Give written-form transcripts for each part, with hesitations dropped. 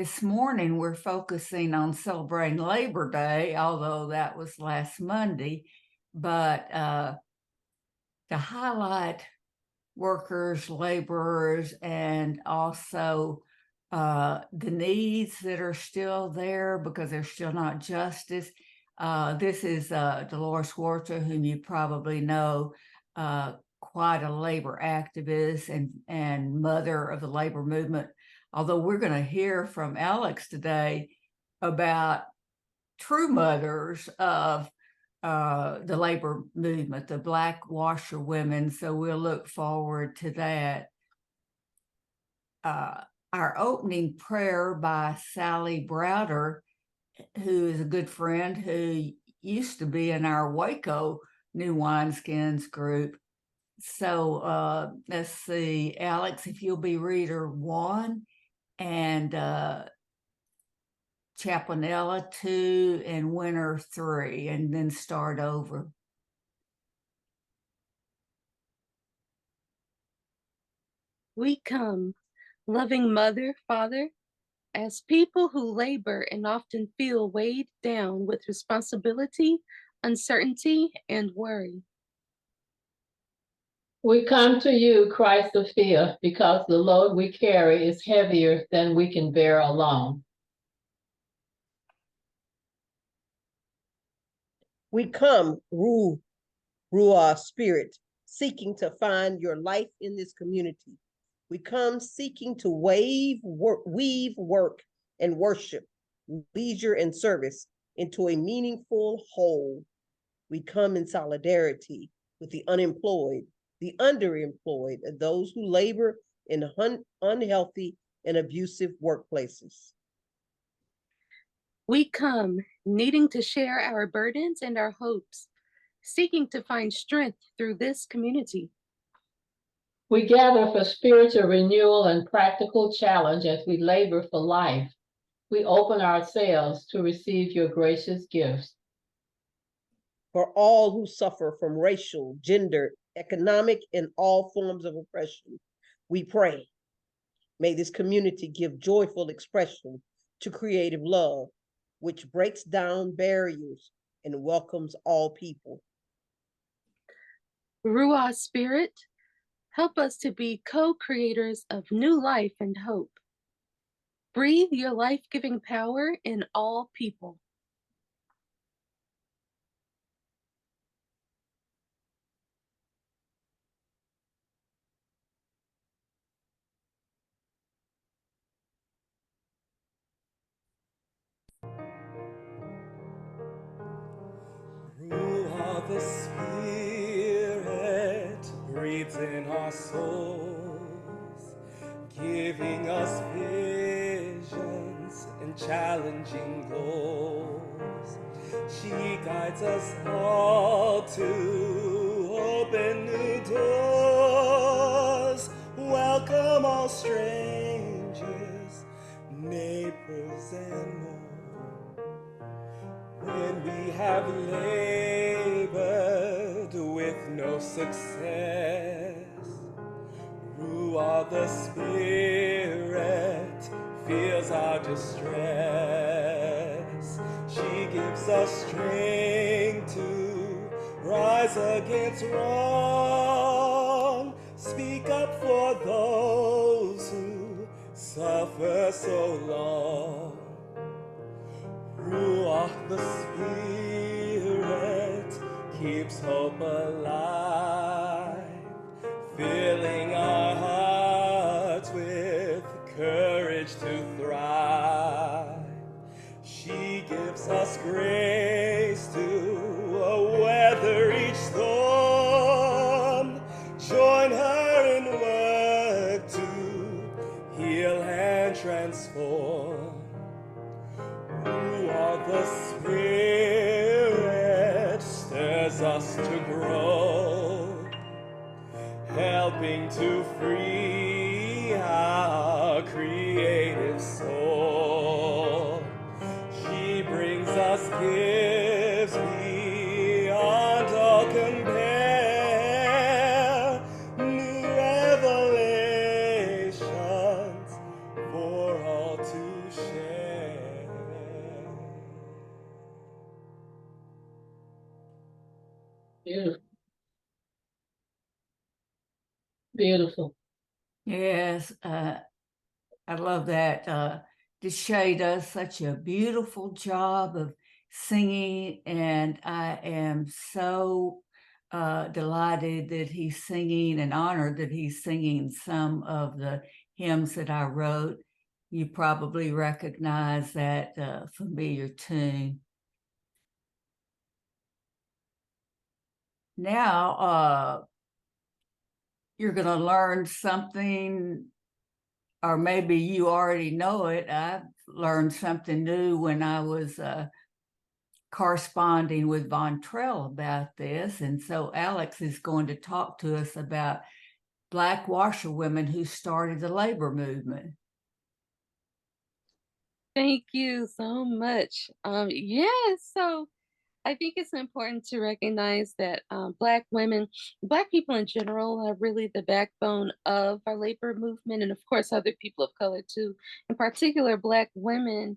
This morning, we're focusing on celebrating Labor Day, although that was last Monday, but to highlight workers, laborers, and also the needs that are still there because there's still not justice. This is Dolores Huerta, whom you probably know, quite a labor activist and mother of the labor movement. Although we're going to hear from Alex today about true mothers of the labor movement, the Black washerwomen. So we'll look forward to that. Our opening prayer by Sally Browder, who is a good friend who used to be in our Waco New Wineskins group. So let's see, Alex, if you'll be reader 1 and Chaplainella 2 and Winter 3, and then start over. We come, loving Mother, Father, as people who labor and often feel weighed down with responsibility, uncertainty, and worry. We come to you, Christ of fear, because the load we carry is heavier than we can bear alone. We come, Ruah Spirit, seeking to find your life in this community. We come seeking to weave work and worship, leisure and service into a meaningful whole. We come in solidarity with the unemployed, the underemployed, and those who labor in unhealthy and abusive workplaces. We come, needing to share our burdens and our hopes, seeking to find strength through this community. We gather for spiritual renewal and practical challenge as we labor for life. We open ourselves to receive your gracious gifts. For all who suffer from racial, gender, economic, and all forms of oppression, we pray. May this community give joyful expression to creative love, which breaks down barriers and welcomes all people. Ruah Spirit, help us to be co-creators of new life and hope. Breathe your life-giving power in all people. Ruah the Spirit breathes in our souls, giving us visions and challenging goals. She guides us all to open new doors. Welcome all strangers, neighbors, and more. When we have labored with no success, Ruah the Spirit feels our distress. She gives us strength to rise against wrong, speak up for those who suffer so long. Ruah the Spirit keeps hope alive, filling our hearts with courage to thrive. She gives us grace to weather each storm. Join her in work to heal and transform. Ruah the Spirit stirs us to grow, helping to free our creative soul. She brings us gifts beyond all compare, new revelations for all to share. Beautiful. Beautiful. Yes, I love that. Deshay does such a beautiful job of singing, and I am so delighted that he's singing and honored that he's singing some of the hymns that I wrote. You probably recognize that familiar tune. Now, you're going to learn something, or maybe you already know it. I've learned something new when I was corresponding with Von Trell about this. And so Alex is going to talk to us about Black washerwomen who started the labor movement. Thank you so much. So I think it's important to recognize that Black women, Black people in general, are really the backbone of our labor movement, and of course, other people of color too. In particular, Black women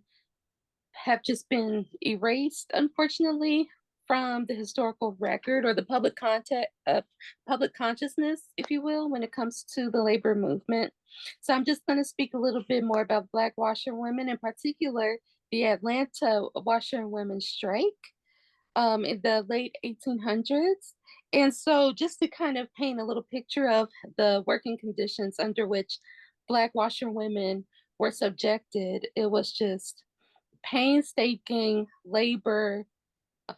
have just been erased, unfortunately, from the historical record or the public consciousness, if you will, when it comes to the labor movement. So I'm just going to speak a little bit more about Black washerwomen, in particular, the Atlanta washerwomen strike in the late 1800s. And so, just to kind of paint a little picture of the working conditions under which Black washerwomen were subjected, it was just painstaking labor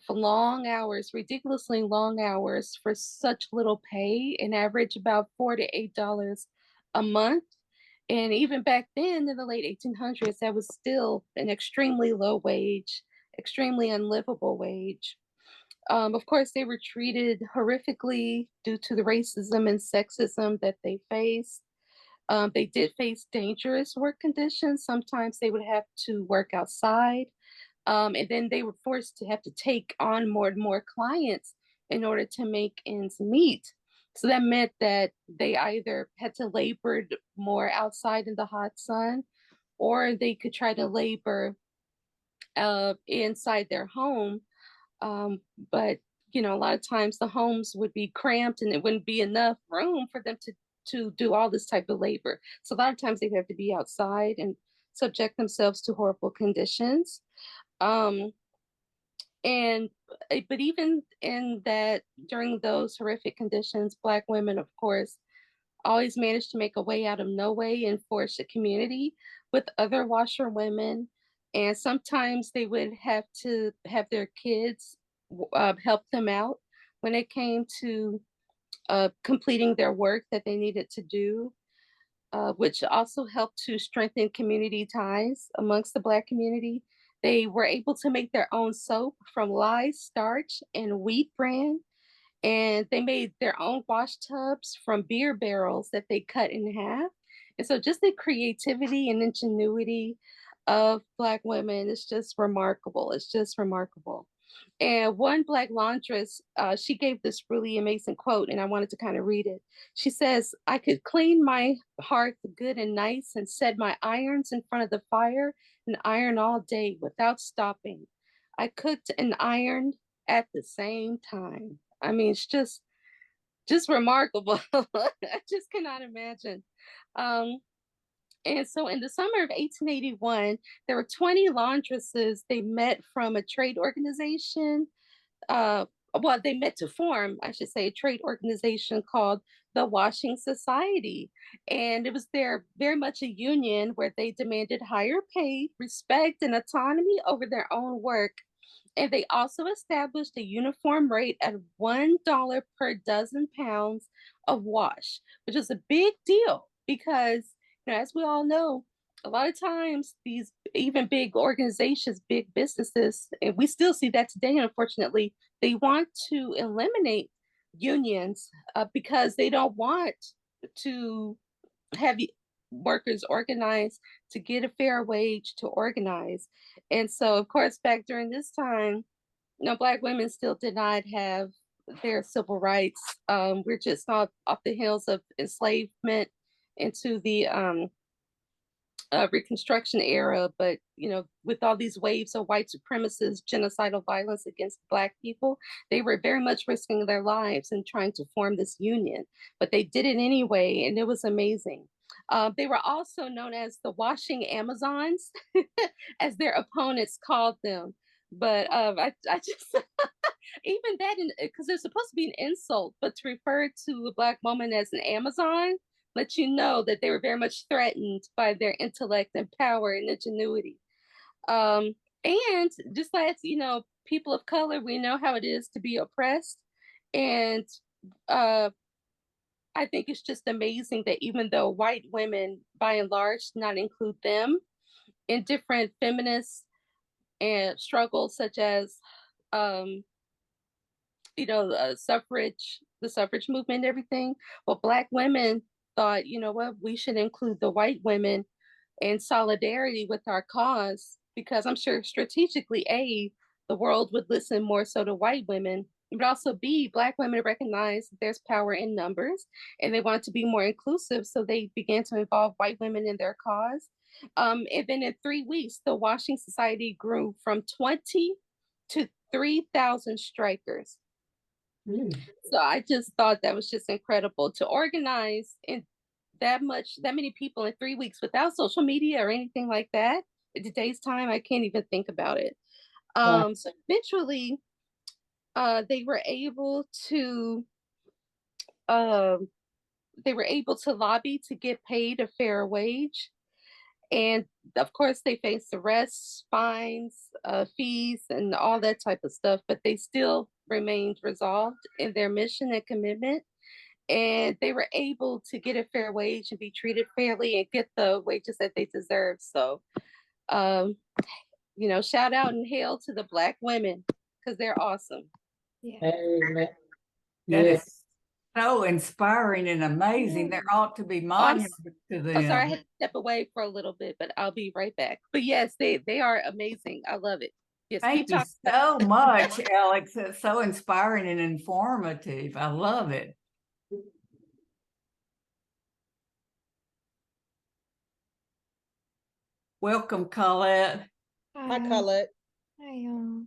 for long hours, ridiculously long hours for such little pay, an average about $4 to $8 a month. And even back then in the late 1800s, that was still an extremely low wage, extremely unlivable wage. Of course, they were treated horrifically due to the racism and sexism that they faced. They did face dangerous work conditions. Sometimes they would have to work outside. And then they were forced to have to take on more and more clients in order to make ends meet. So that meant that they either had to labor more outside in the hot sun, or they could try to labor inside their home. But a lot of times the homes would be cramped and it wouldn't be enough room for them to do all this type of labor. So a lot of times they have to be outside and subject themselves to horrible conditions. Um, and but even in that, during those horrific conditions, Black women, of course, always managed to make a way out of no way and forge a community with other washerwomen. And sometimes they would have to have their kids help them out when it came to completing their work that they needed to do, which also helped to strengthen community ties amongst the Black community. They were able to make their own soap from lye, starch, and wheat bran, and they made their own wash tubs from beer barrels that they cut in half. And so just the creativity and ingenuity of Black women is just remarkable. It's just remarkable. And one Black laundress, she gave this really amazing quote, and I wanted to kind of read it. She says, "I could clean my hearth good and nice and set my irons in front of the fire and iron all day without stopping. I cooked and ironed at the same time." I mean, it's just remarkable. I just cannot imagine. Um, and so in the summer of 1881, there were 20 laundresses. They met from a trade organization. Uh, well, they met to form, I should say, a trade organization called the Washing Society. And it was very much a union where they demanded higher pay, respect, and autonomy over their own work. And they also established a uniform rate at $1 per dozen pounds of wash, which is a big deal because, as we all know, a lot of times these even big organizations, big businesses, and we still see that today, unfortunately, they want to eliminate unions because they don't want to have workers organize to get a fair wage to organize. And so, of course, back during this time, Black women still did not have their civil rights. We're just off the hills of enslavement into the Reconstruction era, but with all these waves of white supremacist genocidal violence against Black people, they were very much risking their lives and trying to form this union. But they did it anyway, and it was amazing. They were also known as the washing Amazons, as their opponents called them. But I just even that, because they're supposed to be an insult, but to refer to a Black woman as an Amazon let you know that they were very much threatened by their intellect and power and ingenuity. And just like, people of color, we know how it is to be oppressed. And uh, I think it's just amazing that even though white women, by and large, not include them in different feminist and struggles, such as, um, the suffrage movement and everything. Well, Black women thought, you know what, we should include the white women in solidarity with our cause because I'm sure strategically, A, the world would listen more so to white women, but also B, Black women recognize that there's power in numbers and they want to be more inclusive. So they began to involve white women in their cause. And then in 3 weeks, the Washing Society grew from 20 to 3,000 strikers. So I just thought that was just incredible to organize in that many people in 3 weeks without social media or anything like that. In today's time, I can't even think about it. Right. So eventually, they were able to um, lobby to get paid a fair wage. And of course, they faced arrests, fines, fees, and all that type of stuff, but they still remained resolved in their mission and commitment. And they were able to get a fair wage and be treated fairly and get the wages that they deserve. So, um, shout out and hail to the Black women because they're awesome. Yeah. Amen. That Yeah. is so inspiring and amazing. There ought to be monuments to Oh, sorry, I them. had to step away for a little bit, but I'll be right back. But yes, they are amazing. I love it. Yes, keep Thank you talking. so much, Alex. It's so inspiring and informative. I love it. Welcome, Colette. Hi, Colette. Hi, y'all.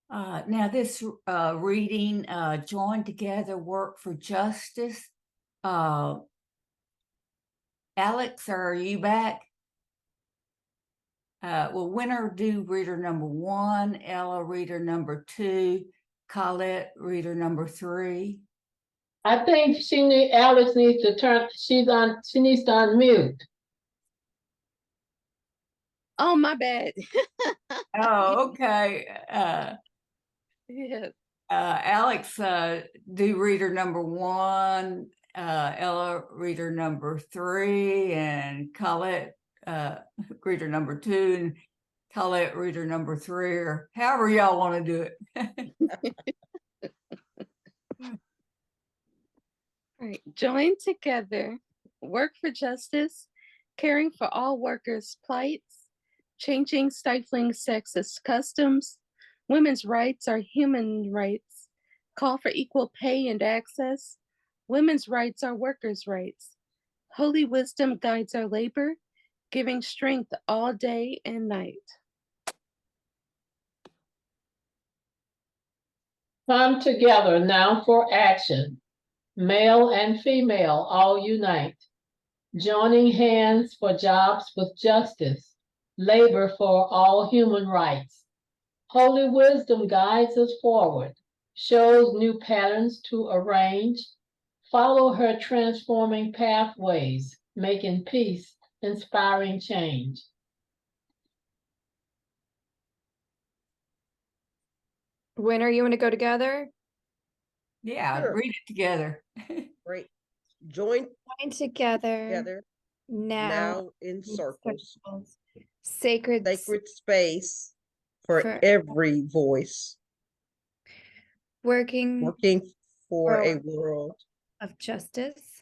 Now this reading, Join Together, Work for Justice. Alex, are you back? Will Winner do reader number 1, Ella reader number 2, Colette reader number 3? I think Alex needs to she needs to unmute. Oh, my bad. Oh, okay. Yeah. Alex, do reader number 1, Ella reader number 3, and Colette reader number 2, and Colette reader number 3, or however y'all want to do it. All right. Join together, work for justice, caring for all workers' plights, changing stifling sexist customs. Women's rights are human rights. Call for equal pay and access. Women's rights are workers' rights. Holy wisdom guides our labor, giving strength all day and night. Come together now for action. Male and female all unite. Joining hands for jobs with justice. Labor for all human rights. Holy wisdom guides us forward, shows new patterns to arrange. Follow her transforming pathways, making peace, inspiring change. Winner, you want to go together? Yeah, Sure. read it together. Great. Join Join together together now in in circles. Sacred Sacred space for for every voice. working Working for a for- world, of justice,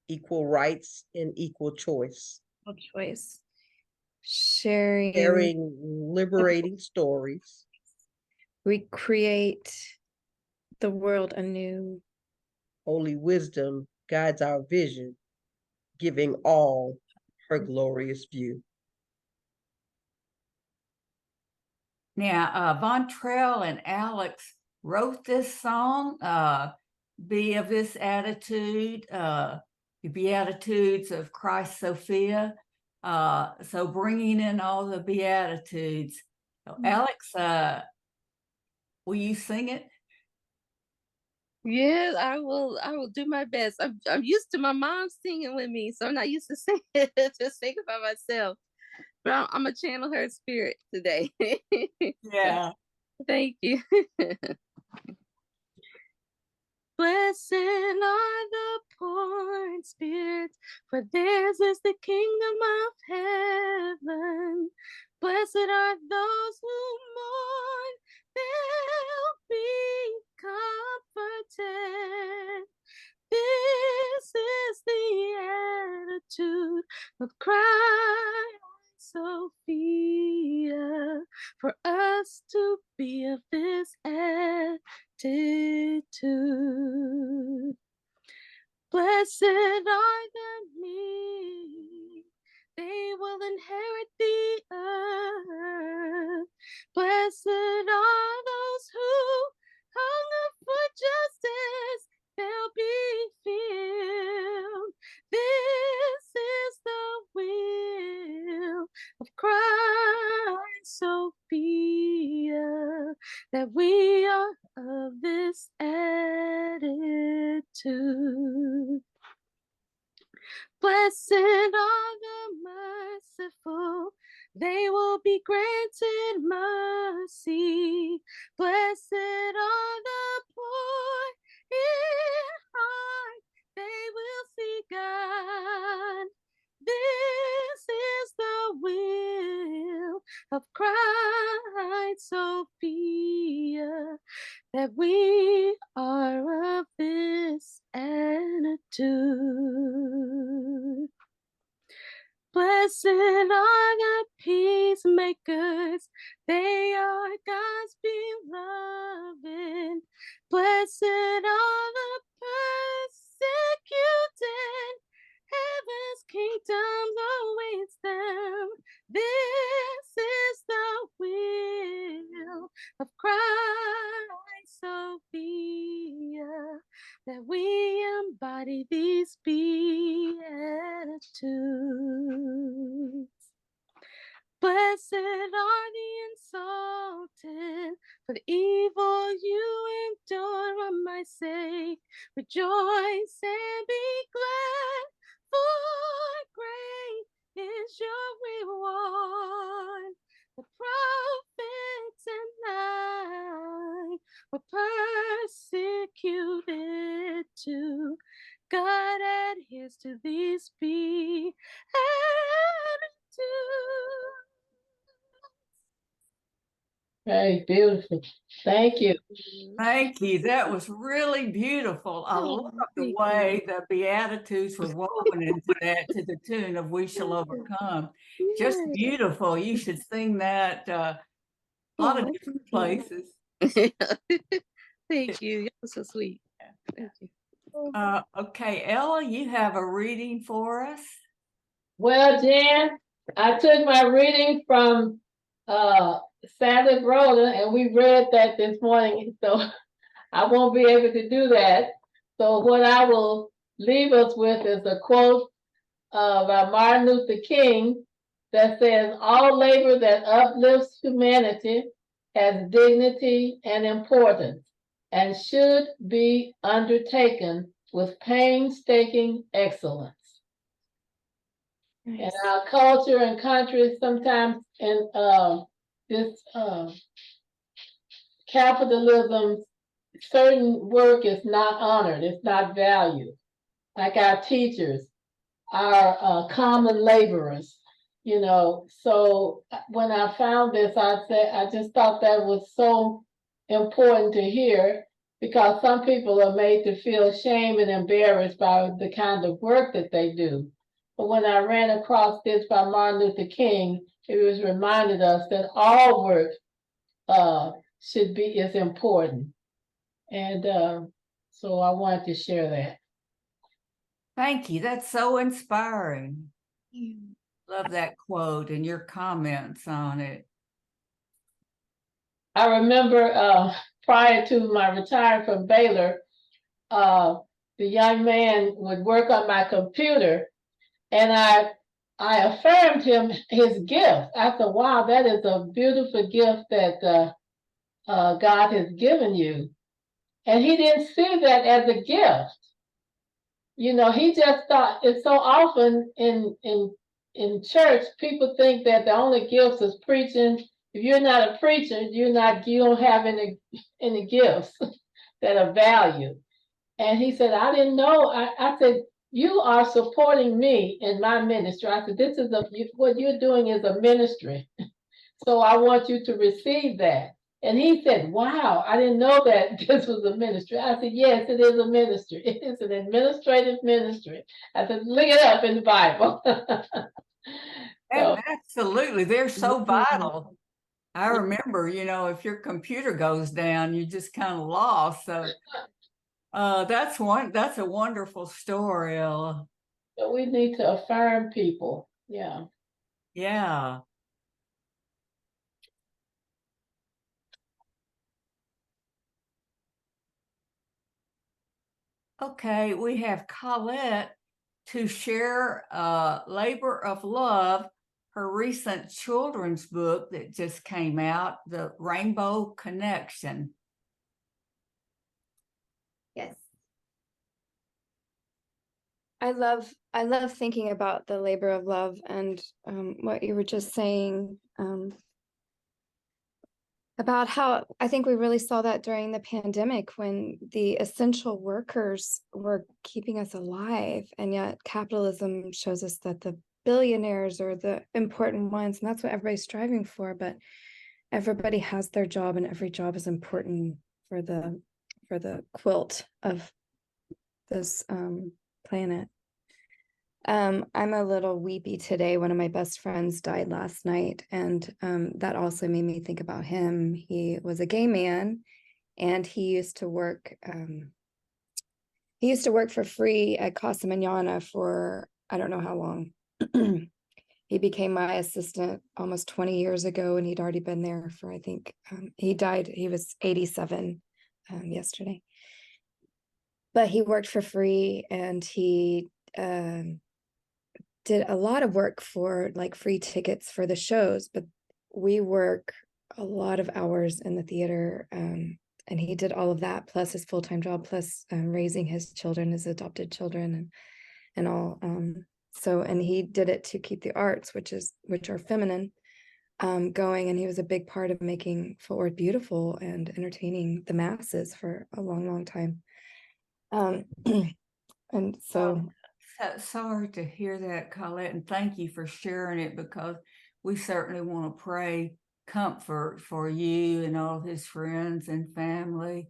equal rights, and equal choice. equal choice, sharing, Sharing liberating stories. we create the world anew. Holy wisdom guides our vision, giving all her glorious view. Now, Von Trail and Alex wrote this song, Be of This Attitude, the Beatitudes of Christ Sophia. So bringing in all the Beatitudes. So Alex, will you sing it? Yes, I will. I will do my best. I'm used to my mom singing with me, so I'm not used to singing just singing by myself. But I'm gonna channel her spirit today. Yeah. Thank you. Blessed are the poor in spirit, for theirs is the kingdom of heaven. Blessed are those who mourn, they'll be comforted. This is the attitude of Christ Sophia, for us to be of this attitude. Blessed are the meek, they will inherit the earth. Blessed are those who hunger for justice, they'll be filled. This is the will of Christ Sophia, that we are of this attitude. Blessed are the merciful, they will be granted mercy. Blessed are the poor in heart, they will see God. This is the will of Christ Sophia, that we are of this attitude. Blessed are the peacemakers, they are God's beloved. Blessed are the persecuted, heaven's kingdom awaits them. This is the will of Christ Blessed are the insulted, for the evil you endure on my sake. Rejoice and be glad, for great is your reward. The prophets and I were persecuted too. God adheres to these beatitudes. Very beautiful. Thank you. Thank you. That was really beautiful. I Oh, love the thank way the Beatitudes were woven into that to the tune of We Shall Overcome. Just Yes. beautiful. You should sing that a lot of Oh, different thank places. Thank you. You're so sweet. Thank you. Okay, Ella, you have a reading for us? Well, Jan, I took my reading from Santa Rhoda, and we read that this morning, so I won't be able to do that. So what I will leave us with is a quote by Martin Luther King that says, "All labor that uplifts humanity has dignity and importance and should be undertaken with painstaking excellence." In Nice. our culture and country, sometimes in this capitalism, certain work is not honored, it's not valued. Like our teachers, our common laborers, you know. So when I found this, I just thought that was so important to hear, because some people are made to feel shame and embarrassed by the kind of work that they do. But when I ran across this by Martin Luther King, it was reminded us that all work is important. And so I wanted to share that. Thank you. That's so inspiring. Love that quote and your comments on it. I remember prior to my retiring from Baylor, the young man would work on my computer, and I affirmed him his gift. I said, "Wow, that is a beautiful gift that God has given you." And he didn't see that as a gift. You know, he just thought, it's so often in church, people think that the only gifts is preaching. If you're not a preacher, you don't have any gifts that are valued. And he said, "I didn't know." I said, "You are supporting me in my ministry." I said, what you're doing is a ministry. So I want you to receive that." And he said, "Wow, I didn't know that this was a ministry." I said, "Yes, it is a ministry. It is an administrative ministry." I said, "Look it up in the Bible." So, Absolutely. They're so vital. I remember, if your computer goes down, you just kind of lost. So that's a wonderful story, Ella. we need to affirm people. Yeah. Yeah. Okay, we have Colette to share Labor of Love, her recent children's book that just came out, The Rainbow Connection. Yes. I love thinking about the labor of love and what you were just saying about how I think we really saw that during the pandemic when the essential workers were keeping us alive, and yet capitalism shows us that the billionaires are the important ones, and that's what everybody's striving for. But everybody has their job, and every job is important for the quilt of this planet. I'm a little weepy today. One of my best friends died last night, and that also made me think about him. He was a gay man, and he used to work for free at Casa Manana for I don't know how long. He became my assistant almost 20 years ago, and he'd already been there for, I think, he died, he was 87 yesterday. But he worked for free, and he did a lot of work for like free tickets for the shows, but we work a lot of hours in the theater. And he did all of that plus his full-time job, plus raising his children, his adopted children, and all. So, and he did it to keep the arts, which are feminine, going. And he was a big part of making Fort Worth beautiful and entertaining the masses for a long, long time. And so, So sorry to hear that, Colette, and thank you for sharing it, because we certainly want to pray comfort for you and all his friends and family,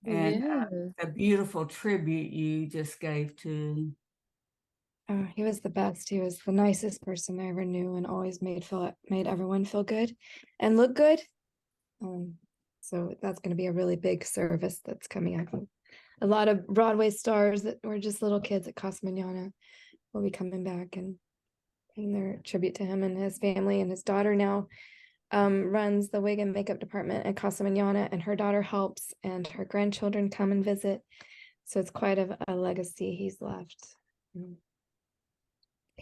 and Yeah. a beautiful tribute you just gave to. he was the best. He was the nicest person I ever knew, and always made everyone feel good and look good. So that's going to be a really big service that's coming up. A lot of Broadway stars that were just little kids at Casa Manana will be coming back and paying their tribute to him and his family. And his daughter now runs the wig and makeup department at Casa Manana, and her daughter helps, and her grandchildren come and visit. So it's quite a legacy he's left.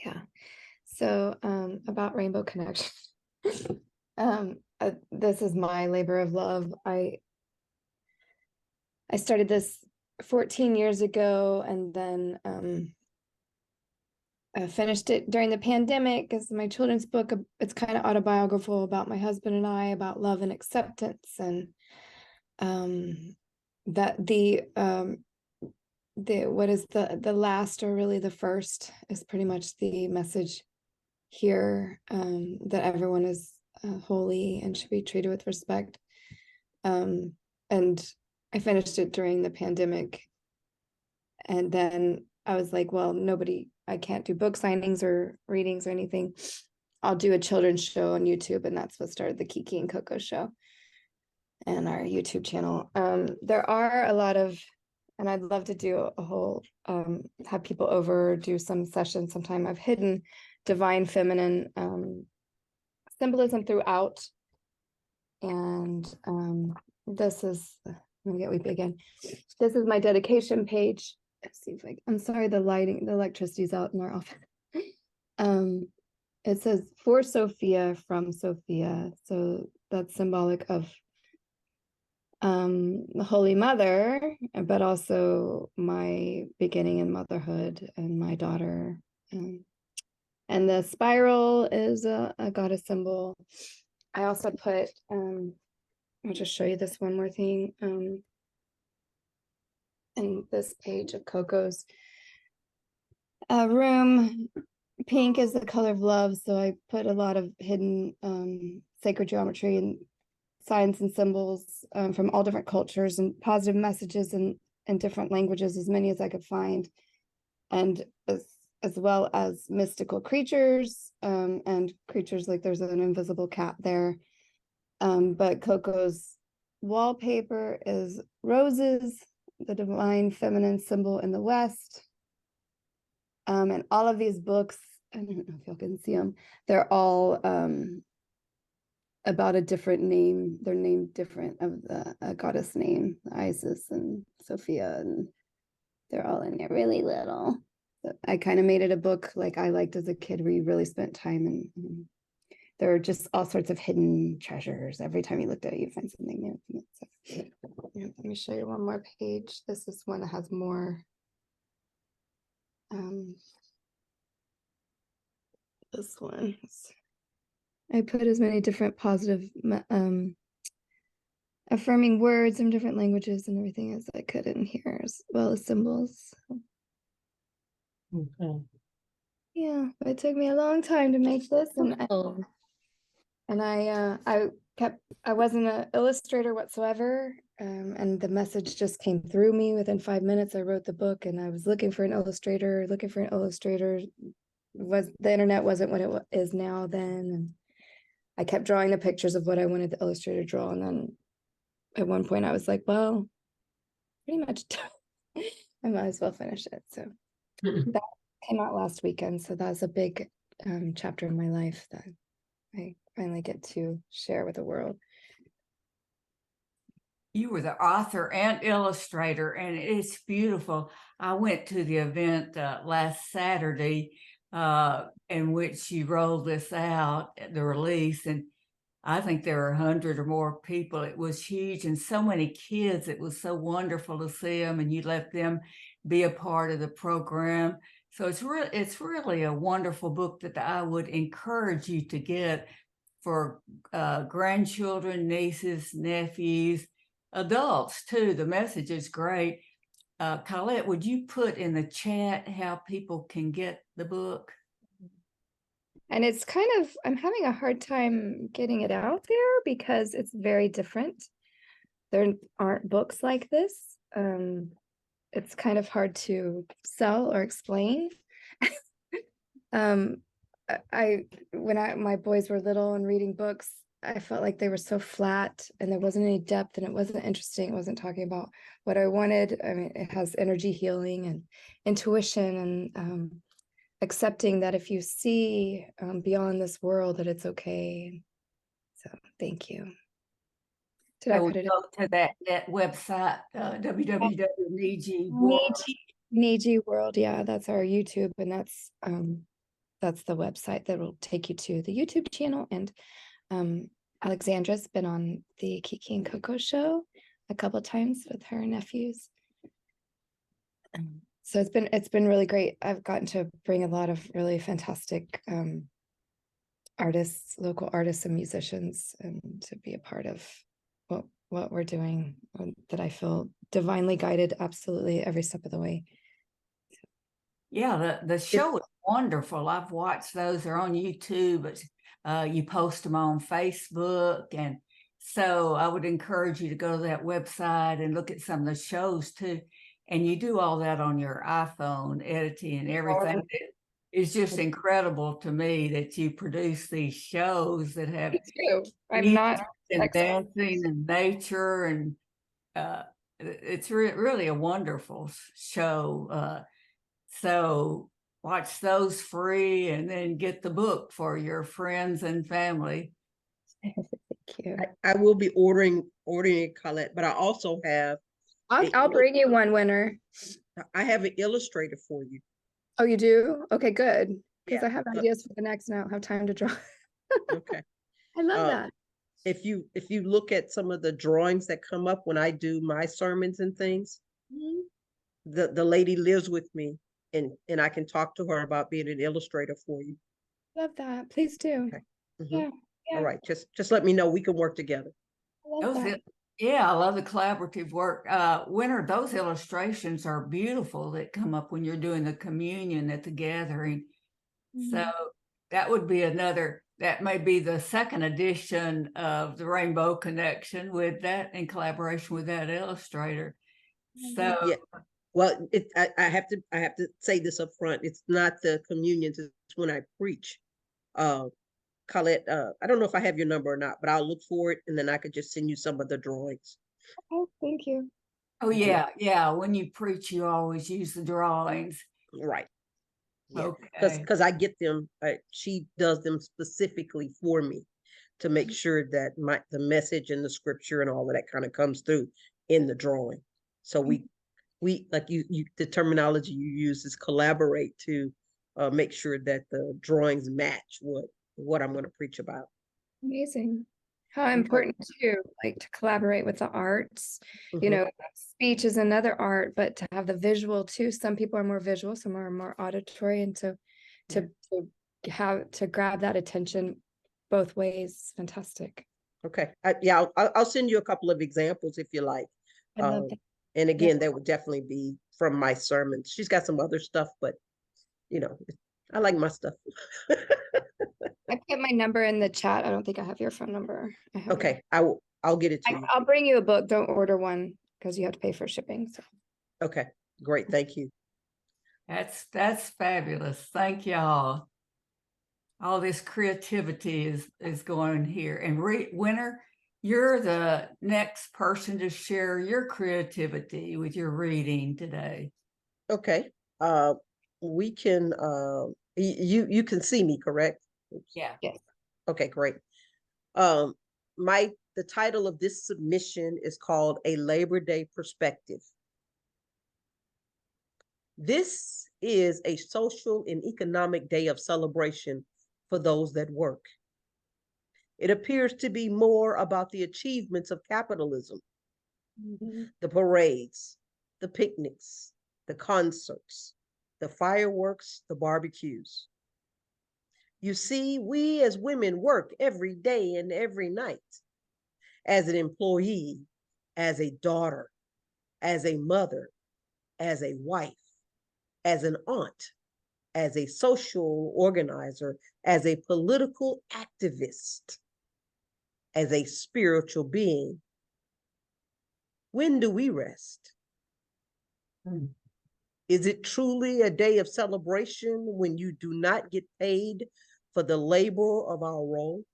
Yeah. So about Rainbow Connection. This is my labor of love. I started this 14 years ago, and then I finished it during the pandemic as my children's book. It's kind of autobiographical about my husband and I, about love and acceptance, and that the what is the last, or really the first, is pretty much the message here, that everyone is holy and should be treated with respect. And I finished it during the pandemic, and then I was like, well, I can't do book signings or readings or anything. I'll do a children's show on YouTube, and that's what started the Kiki and Coco show and our YouTube channel. There are a lot of, and I'd love to do a whole, have people over, do some sessions sometime, of hidden divine feminine symbolism throughout. And this is, let me get weepy again. This is my dedication page. Let's see if I'm sorry, the electricity's out in our office. It says, for Sophia, from Sophia. So that's symbolic of the Holy Mother, but also my beginning in motherhood and my daughter. And the spiral is a goddess symbol. I also put, I'll just show you this one more thing. In this page of Coco's room, pink is the color of love. So I put a lot of hidden sacred geometry and signs and symbols from all different cultures, and positive messages in different languages, as many as I could find. And as well as mystical creatures, and creatures like there's an invisible cat there. But Coco's wallpaper is roses, the divine feminine symbol in the West. And all of these books, I don't know if y'all can see them, they're all about a different name. They're named different of the goddess name, Isis and Sophia, and they're all in there really little. But I kind of made it a book like I liked as a kid, where you really spent time, and there are just all sorts of hidden treasures. Every time you looked at it, you find something new. So, yeah, let me show you one more page. This is one that has more. This one. I put as many different positive affirming words in different languages and everything as I could in here, as well as symbols. Okay. Yeah, but it took me a long time to make this, and I wasn't an illustrator whatsoever, and the message just came through me within 5 minutes. I wrote the book, and I was looking for an illustrator. The internet wasn't what it is now then, and I kept drawing the pictures of what I wanted the illustrator to draw, and then at one point I was like, well, pretty much done. I might as well finish it. So that came out last weekend, so that's a big chapter in my life that I finally get to share with the world. You were the author and illustrator, and it's beautiful. I went to the event last Saturday in which you rolled this out at the release. And I think there were 100 or more people. It was huge, and so many kids. It was so wonderful to see them, and you let them be a part of the program. So it's really a wonderful book that I would encourage you to get for grandchildren, nieces, nephews, adults too. The message is great. Colette, would you put in the chat how people can get the book? And it's kind of, I'm having a hard time getting it out there because it's very different. There aren't books like this. It's kind of hard to sell or explain. When my boys were little and reading books, I felt like they were so flat and there wasn't any depth and it wasn't interesting. It wasn't talking about what I wanted. I mean, it has energy healing and intuition and accepting that if you see beyond this world, that it's okay. So thank you. Did I put it go to that website, www.niji. Niji World? Yeah, that's our YouTube, and that's the website that will take you to the YouTube channel. And Alexandra's been on the Kiki and Coco show a couple of times with her nephews. So it's been really great. I've gotten to bring a lot of really fantastic artists, local artists and musicians, and to be a part of what we're doing, that I feel divinely guided absolutely every step of the way. Yeah, the show is wonderful. I've watched those. They're on YouTube, but you post them on Facebook. And so I would encourage you to go to that website and look at some of the shows too. And you do all that on your iPhone, editing and everything. It's just incredible to me that you produce these shows that have I'm not and dancing and nature, and it's really a wonderful show. So watch those free and then get the book for your friends and family. Thank you. I will be ordering it, Colette, but I also have I'll bring you one, Winner. I have an illustrator for you. Oh, you do? Okay, good. Because Yeah. I have ideas for the next, and I don't have time to draw. Okay. I love that. If you look at some of the drawings that come up when I do my sermons and things, the lady lives with me, and I can talk to her about being an illustrator for you. Love that. Please do. Okay. Yeah. All right. Just let me know. We can work together. I love that. Yeah, I love the collaborative work. Winter, those illustrations are beautiful that come up when you're doing the communion at the gathering. So that would be that may be the second edition of the Rainbow Connection with that, in collaboration with that illustrator. So yeah. Well, I have to say this up front. It's not the communions, it's when I preach. Colette, I don't know if I have your number or not, but I'll look for it, and then I could just send you some of the drawings. Oh, thank you. oh yeah, when you preach, you always use the drawings. Right. Yeah. Okay. Because I get them, she does them specifically for me to make sure that the message and the scripture and all of that kind of comes through in the drawing. So we like the terminology you use is collaborate to make sure that the drawings match what I'm going to preach about. Amazing. How important too, like to collaborate with the arts. You know, speech is another art, but to have the visual too. Some people are more visual, some are more auditory, and to grab that attention both ways, fantastic. Okay. I'll send you a couple of examples if you like. I love that. And again, that would definitely be from my sermons. She's got some other stuff, but I like my stuff. I put my number in the chat. I don't think I have your phone number. Okay, I'll get it to you. I'll bring you a book. Don't order one because you have to pay for shipping. So. Okay, great. Thank you. That's fabulous. Thank y'all. All this creativity is going here. And Winter, you're the next person to share your creativity with your reading today. Okay. We can you can see me, correct? Yeah. Yes. Okay, great. The title of this submission is called A Labor Day Perspective. This is a social and economic day of celebration for those that work. It appears to be more about the achievements of capitalism, the parades, the picnics, the concerts, the fireworks, the barbecues. You see, we as women work every day and every night as an employee, as a daughter, as a mother, as a wife, as an aunt, as a social organizer, as a political activist, as a spiritual being. When do we rest? Is it truly a day of celebration when you do not get paid for the labor of our role,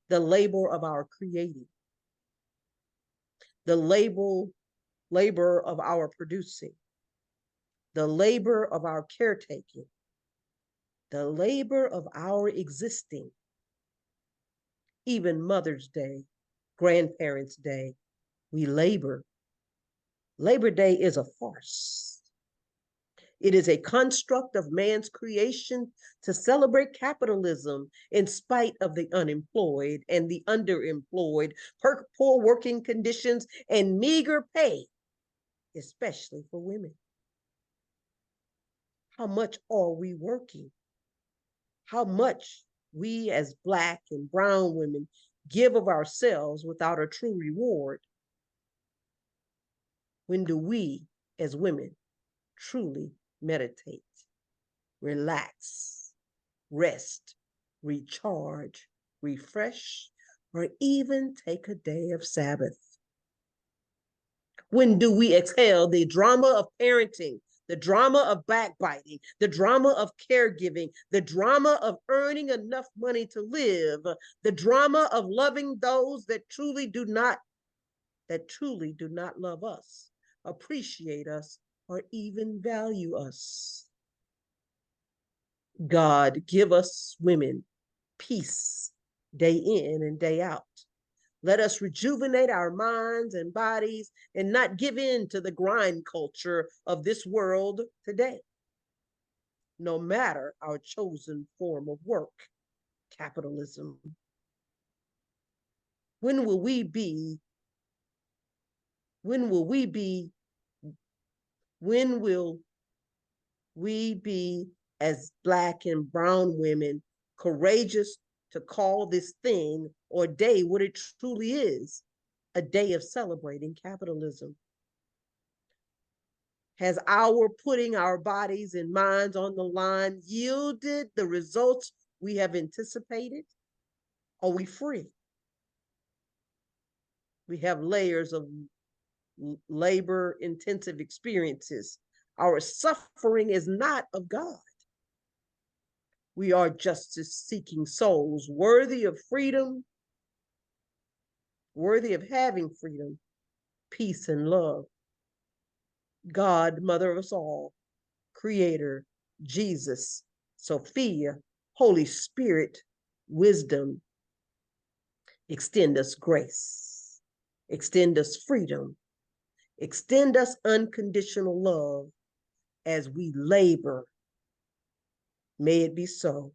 the labor of our creating, the labor of our producing, the labor of our caretaking, the labor of our existing? Even Mother's Day, Grandparents' Day, we labor. Labor Day is a farce. It is a construct of man's creation to celebrate capitalism in spite of the unemployed and the underemployed, poor working conditions, and meager pay, especially for women. How much are we working? How much we as Black and brown women give of ourselves without a true reward? When do we as women truly meditate, relax, rest, recharge, refresh, or even take a day of Sabbath? When do we exhale the drama of parenting, the drama of backbiting, the drama of caregiving, the drama of earning enough money to live, the drama of loving those that truly do not love us, appreciate us, or even value us? God, give us women peace day in and day out. Let us rejuvenate our minds and bodies and not give in to the grind culture of this world today. No matter our chosen form of work, capitalism. When will we be as Black and brown women courageous to call this thing or day what it truly is, a day of celebrating capitalism? Has our putting our bodies and minds on the line yielded the results we have anticipated? Are we free? We have layers of labor intensive experiences. Our suffering is not of God. We are justice seeking souls worthy of freedom, worthy of having freedom, peace, and love. God, Mother of us all, Creator, Jesus, Sophia, Holy Spirit, wisdom, extend us grace, extend us freedom, extend us unconditional love as we labor. May it be so.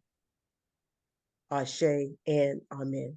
Ashe and Amen.